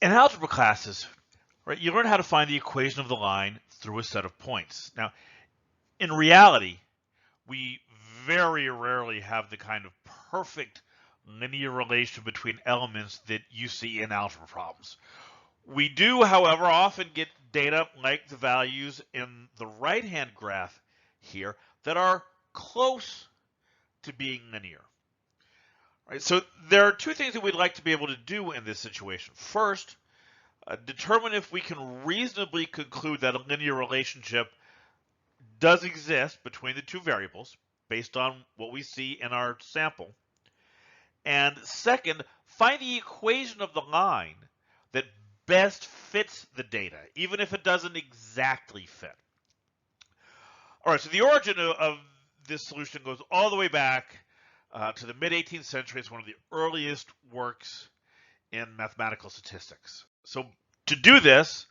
In algebra classes, right, you learn how to find the equation of the line through a set of points. Now, in reality, we very rarely have the kind of perfect linear relation between elements that you see in algebra problems. We do, however, often get data like the values in the right-hand graph here that are close to being linear. Right, so there are two things that we'd like to be able to do in this situation. First, determine if we can reasonably conclude that a linear relationship does exist between the two variables based on what we see in our sample. And second, find the equation of the line that best fits the data, even if it doesn't exactly fit. All right, so the origin of this solution goes all the way back to the mid-18th century. It's one of the earliest works in mathematical statistics. So to do this,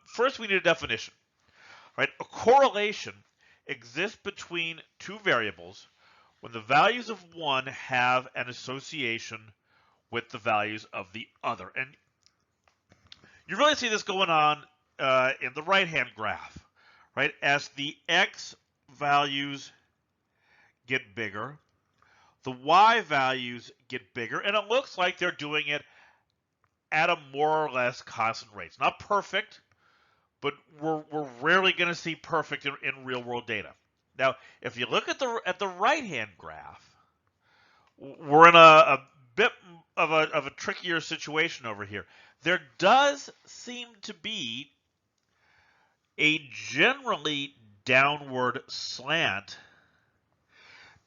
first we need a definition. Right? A correlation exists between two variables when the values of one have an association with the values of the other. And you really see this going on in the right-hand graph, right? As the x values get bigger, the y values get bigger, and it looks like they're doing it at a more or less constant rate. It's not perfect, but we're rarely going to see perfect in real world data. Now, if you look at the right hand graph, we're in a bit of a trickier situation over here. There does seem to be a generally downward slant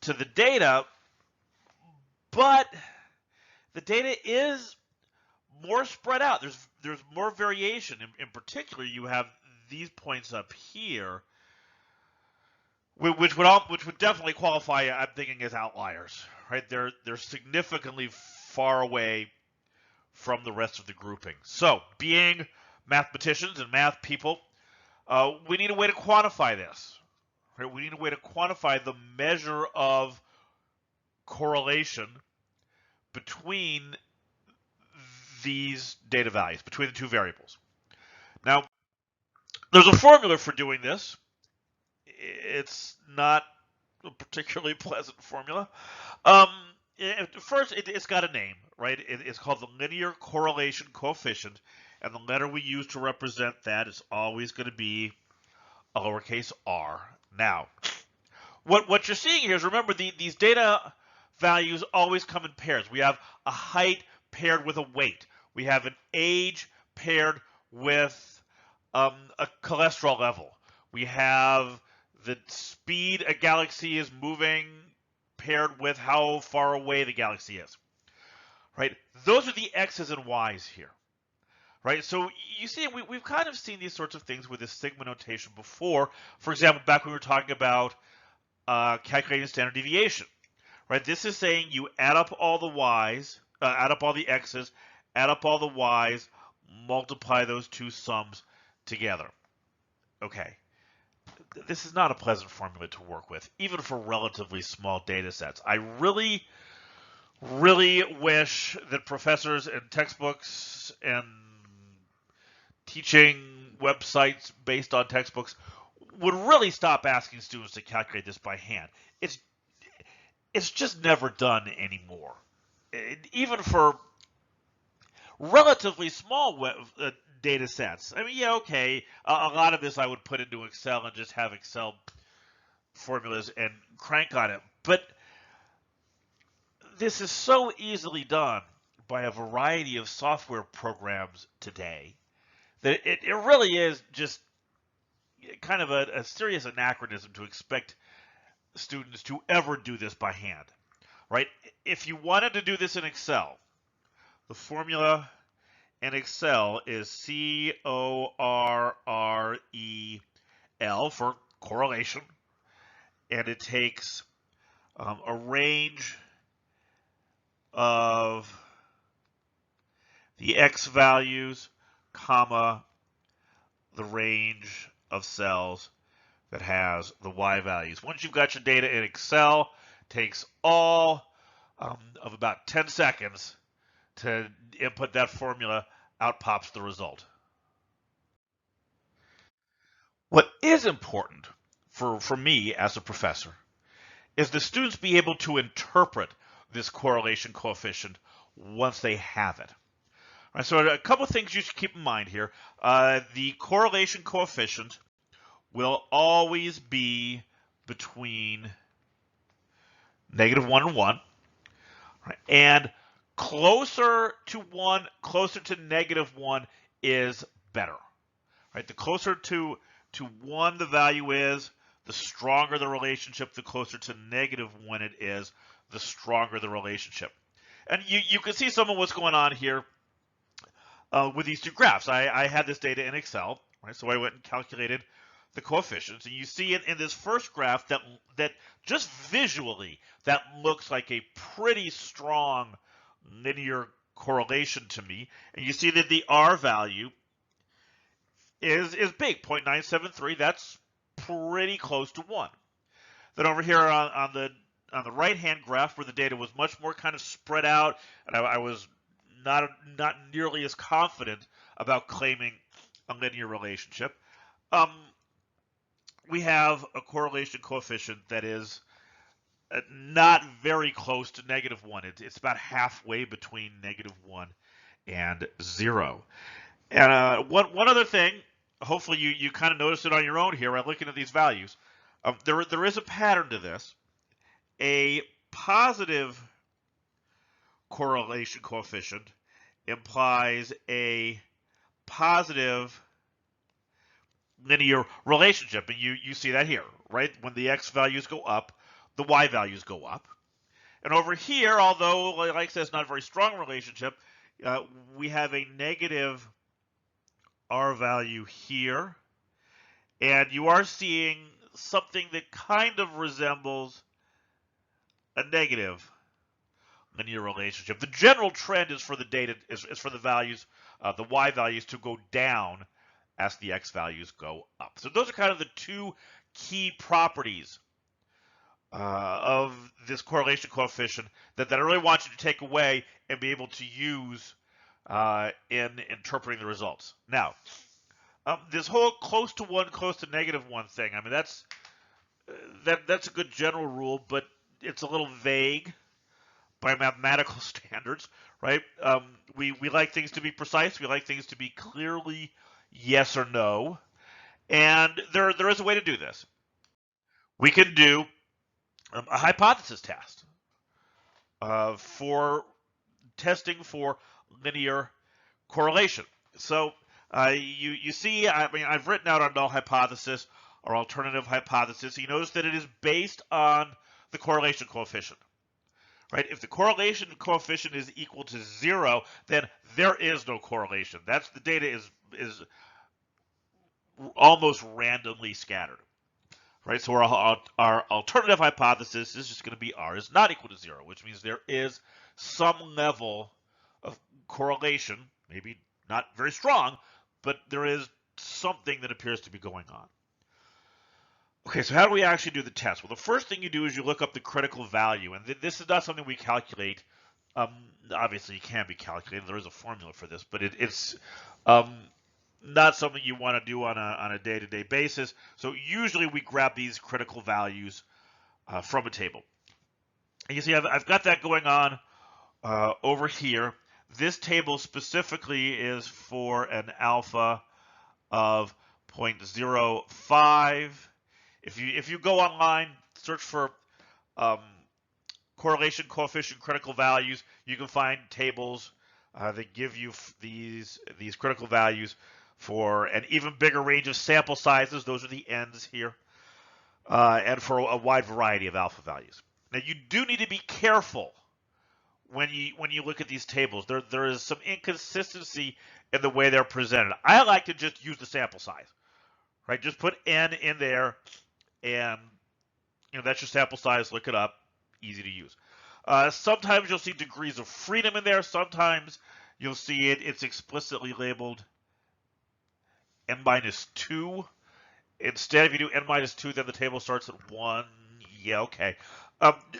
to the data, but the data is more spread out. There's more variation. In particular, you have these points up here, which would definitely qualify, I'm thinking, as outliers, right? They're significantly far away from the rest of the grouping. So, being mathematicians and math people, we need a way to quantify this. Right? We need a way to quantify the measure of correlation between these data values, between the two variables. Now, there's a formula for doing this. It's not a particularly pleasant formula. First, it's got a name, right? It's called the linear correlation coefficient, and the letter we use to represent that is always going to be a lowercase r. Now, what you're seeing here is, remember, these data values always come in pairs. We have a height paired with a weight. We have an age paired with a cholesterol level. We have the speed a galaxy is moving paired with how far away the galaxy is. Right? Those are the x's and y's here. Right? So you see, we've kind of seen these sorts of things with this sigma notation before. For example, back when we were talking about calculating standard deviation. Right? This is saying you add up all the y's, add up all the x's, add up all the y's, multiply those two sums together. Okay. This is not a pleasant formula to work with, even for relatively small data sets. I really wish that professors and textbooks and teaching websites based on textbooks would really stop asking students to calculate this by hand. It's just never done anymore. Even for relatively small data sets. I mean, yeah, okay, a lot of this I would put into Excel and just have Excel formulas and crank on it. But this is so easily done by a variety of software programs today that it really is just kind of a serious anachronism to expect students to ever do this by hand, right? If you wanted to do this in Excel, the formula in Excel is CORREL for correlation, and it takes a range of the x values, comma, the range of cells that has the y values. Once you've got your data in Excel, it takes all of about 10 seconds to input that formula out pops the result. What is important for me as a professor is the students be able to interpret this correlation coefficient once they have it. All right, so a couple of things you should keep in mind here. The correlation coefficient will always be between -1 and 1. Right? And closer to 1, closer to -1 is better. Right? The closer to 1 the value is, the stronger the relationship. The closer to -1 it is, the stronger the relationship. And you can see some of what's going on here with these two graphs. I had this data in Excel, right? So I went and calculated the coefficients, and you see it in this first graph that just visually that looks like a pretty strong linear correlation to me. And you see that the R value is big, 0.973. That's pretty close to 1. Then over here on the right-hand graph, where the data was much more kind of spread out, and I was not nearly as confident about claiming a linear relationship, we have a correlation coefficient that is not very close to -1. It's about halfway between -1 and 0. And one other thing, hopefully you kind of notice it on your own here, right? Looking at these values, there is a pattern to this. A positive correlation coefficient implies a positive linear relationship, and you see that here, right? When the x values go up, the y values go up. And over here, although, like I said, it's not a very strong relationship, we have a negative R value here, and you are seeing something that kind of resembles a negative linear relationship. The general trend is for the data is for the values, the y values to go down as the x values go up. So those are kind of the two key properties of this correlation coefficient that I really want you to take away and be able to use in interpreting the results. Now, this whole close to 1, close to -1 thing, I mean, that's a good general rule, but it's a little vague by mathematical standards, right? We like things to be precise. We like things to be clearly yes or no. And there is a way to do this. We can do a hypothesis test for testing for linear correlation. So you see, I mean, I've written out our null hypothesis or alternative hypothesis. You notice that it is based on the correlation coefficient. Right? If the correlation coefficient is equal to 0, then there is no correlation. That's the data is almost randomly scattered. Right? So our alternative hypothesis is just going to be R is not equal to 0, which means there is some level of correlation, maybe not very strong, but there is something that appears to be going on. Okay, so how do we actually do the test? Well, the first thing you do is you look up the critical value, and this is not something we calculate. Obviously, it can be calculated. There is a formula for this, but it's not something you want to do on a day-to-day basis. So usually we grab these critical values from a table. And you see, I've got that going on over here. This table specifically is for an alpha of 0.05. If you go online, search for correlation coefficient critical values, you can find tables that give you these critical values for an even bigger range of sample sizes. Those are the n's here, and for a wide variety of alpha values. Now you do need to be careful when you look at these tables. There is some inconsistency in the way they're presented. I like to just use the sample size, right? Just put n in there. And that's your sample size. Look it up. Easy to use. Sometimes you'll see degrees of freedom in there. Sometimes you'll see it's explicitly labeled n-2. Instead, if you do n-2, then the table starts at 1. Yeah, okay.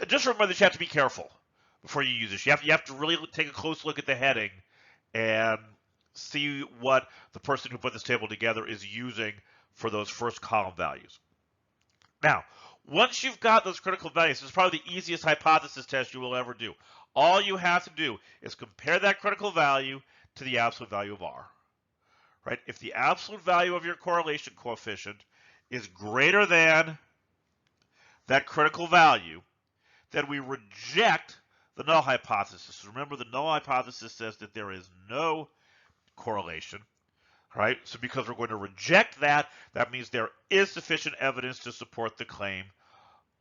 Just remember that you have to be careful before you use this. You have to really take a close look at the heading and see what the person who put this table together is using for those first column values. Now, once you've got those critical values, this is probably the easiest hypothesis test you will ever do. All you have to do is compare that critical value to the absolute value of R. Right? If the absolute value of your correlation coefficient is greater than that critical value, then we reject the null hypothesis. Remember, the null hypothesis says that there is no correlation. Right? So because we're going to reject that, that means there is sufficient evidence to support the claim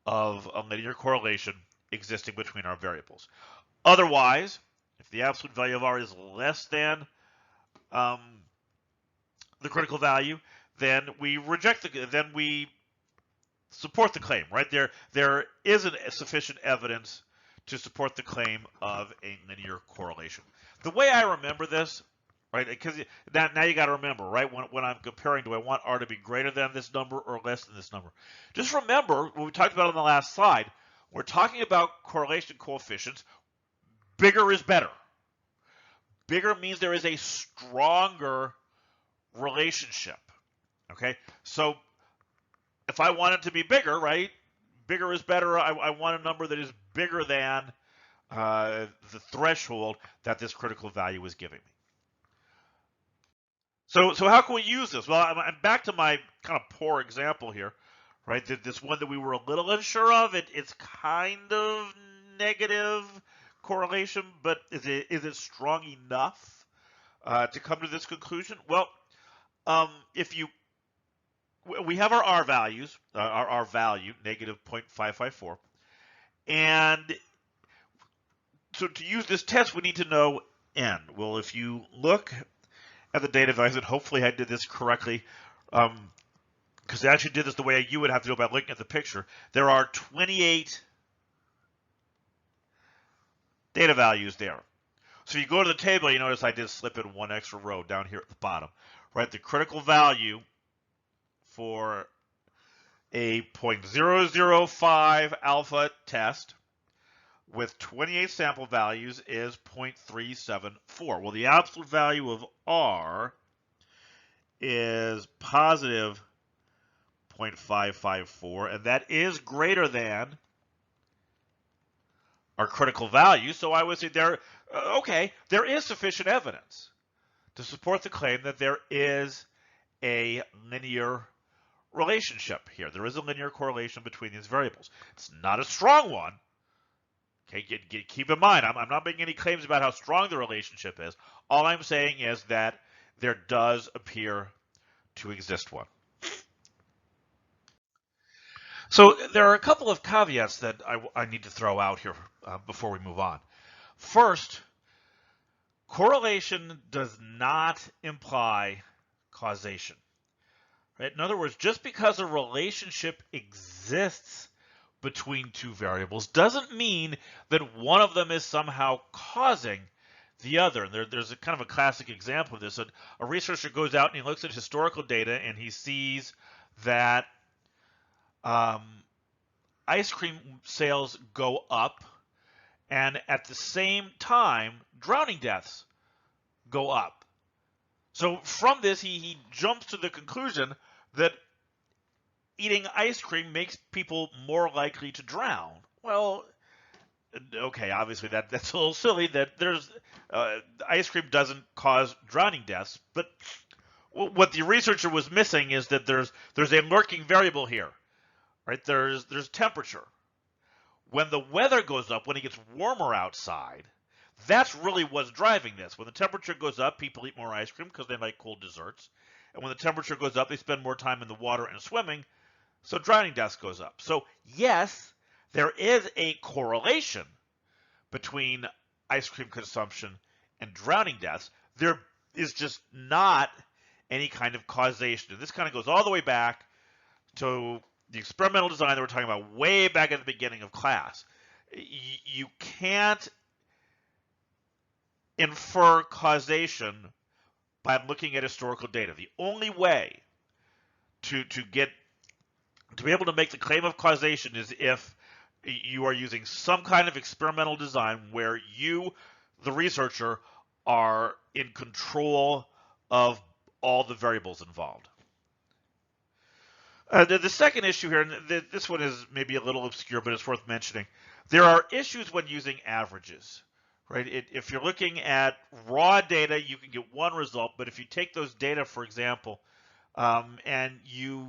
of a linear correlation existing between our variables. Otherwise, if the absolute value of R is less than the critical value, then we reject then we support the claim, right? There isn't sufficient evidence to support the claim of a linear correlation. The way I remember this, right, because now you got to remember, right, when I'm comparing, do I want R to be greater than this number or less than this number? Just remember what we talked about on the last slide. We're talking about correlation coefficients. Bigger is better. Bigger means there is a stronger relationship. Okay, so if I want it to be bigger, right, bigger is better. I want a number that is bigger than the threshold that this critical value is giving me. So how can we use this? Well, I'm back to my kind of poor example here, right? This one that we were a little unsure of. It's kind of negative correlation, but is it strong enough to come to this conclusion? Well, we have our R values, our R value, negative 0.554. And so to use this test, we need to know N. Well, if you look at the data values, and hopefully I did this correctly, because I actually did this the way you would have to do by looking at the picture. There are 28 data values there. So you go to the table, you notice I did slip in one extra row down here at the bottom, right? The critical value for a 0.005 alpha test with 28 sample values is 0.374. Well, the absolute value of R is positive 0.554, and that is greater than our critical value. So I would say there is sufficient evidence to support the claim that there is a linear relationship here. There is a linear correlation between these variables. It's not a strong one. Okay, keep in mind, I'm not making any claims about how strong the relationship is. All I'm saying is that there does appear to exist one. So there are a couple of caveats that I need to throw out here before we move on. First, correlation does not imply causation. Right? In other words, just because a relationship exists between two variables doesn't mean that one of them is somehow causing the other. And there's a kind of a classic example of this. A researcher goes out and he looks at historical data and he sees that ice cream sales go up, and at the same time, drowning deaths go up. So from this, he jumps to the conclusion that eating ice cream makes people more likely to drown. Well, okay, obviously that's a little silly that there's ice cream doesn't cause drowning deaths, but what the researcher was missing is that there's a lurking variable here, right? There's temperature. When the weather goes up, when it gets warmer outside, that's really what's driving this. When the temperature goes up, people eat more ice cream because they like cold desserts. And when the temperature goes up, they spend more time in the water and swimming, so drowning deaths goes up. So yes, there is a correlation between ice cream consumption and drowning deaths. There is just not any kind of causation. And this kind of goes all the way back to the experimental design that we're talking about way back at the beginning of class. You can't infer causation by looking at historical data. The only way to be able to make the claim of causation is if you are using some kind of experimental design where you, the researcher, are in control of all the variables involved. The second issue here, and this one is maybe a little obscure, but it's worth mentioning. There are issues when using averages, right? If you're looking at raw data, you can get one result, but if you take those data, for example, and you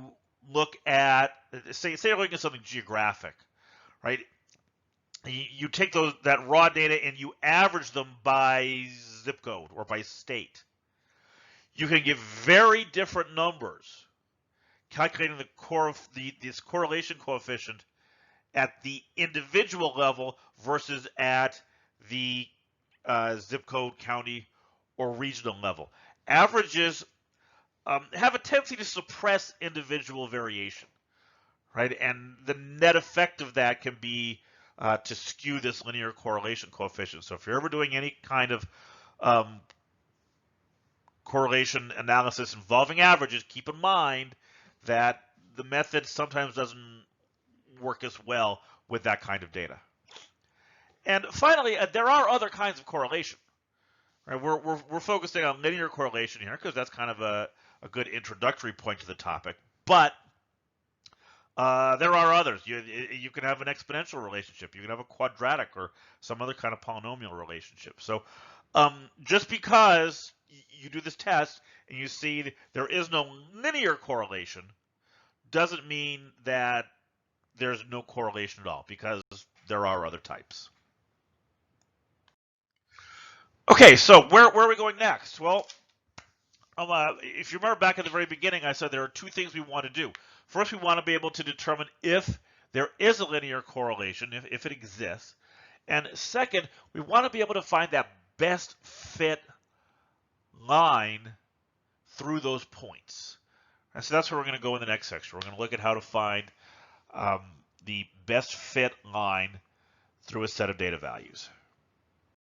look at, say you're looking at something geographic, right? You take that raw data and you average them by zip code or by state. You can get very different numbers calculating this correlation coefficient at the individual level versus at the zip code, county, or regional level. Averages have a tendency to suppress individual variation, right? And the net effect of that can be to skew this linear correlation coefficient. So if you're ever doing any kind of correlation analysis involving averages, keep in mind that the method sometimes doesn't work as well with that kind of data. And finally, there are other kinds of correlation. Right? We're focusing on linear correlation here because that's kind of a good introductory point to the topic. But there are others. You can have an exponential relationship. You can have a quadratic or some other kind of polynomial relationship. So just because you do this test and you see there is no linear correlation doesn't mean that there's no correlation at all, because there are other types. Okay, so where are we going next? Well, if you remember back at the very beginning, I said there are two things we want to do. First, we want to be able to determine if there is a linear correlation, if it exists. And second, we want to be able to find that best fit line through those points. And so that's where we're going to go in the next section. We're going to look at how to find the best fit line through a set of data values.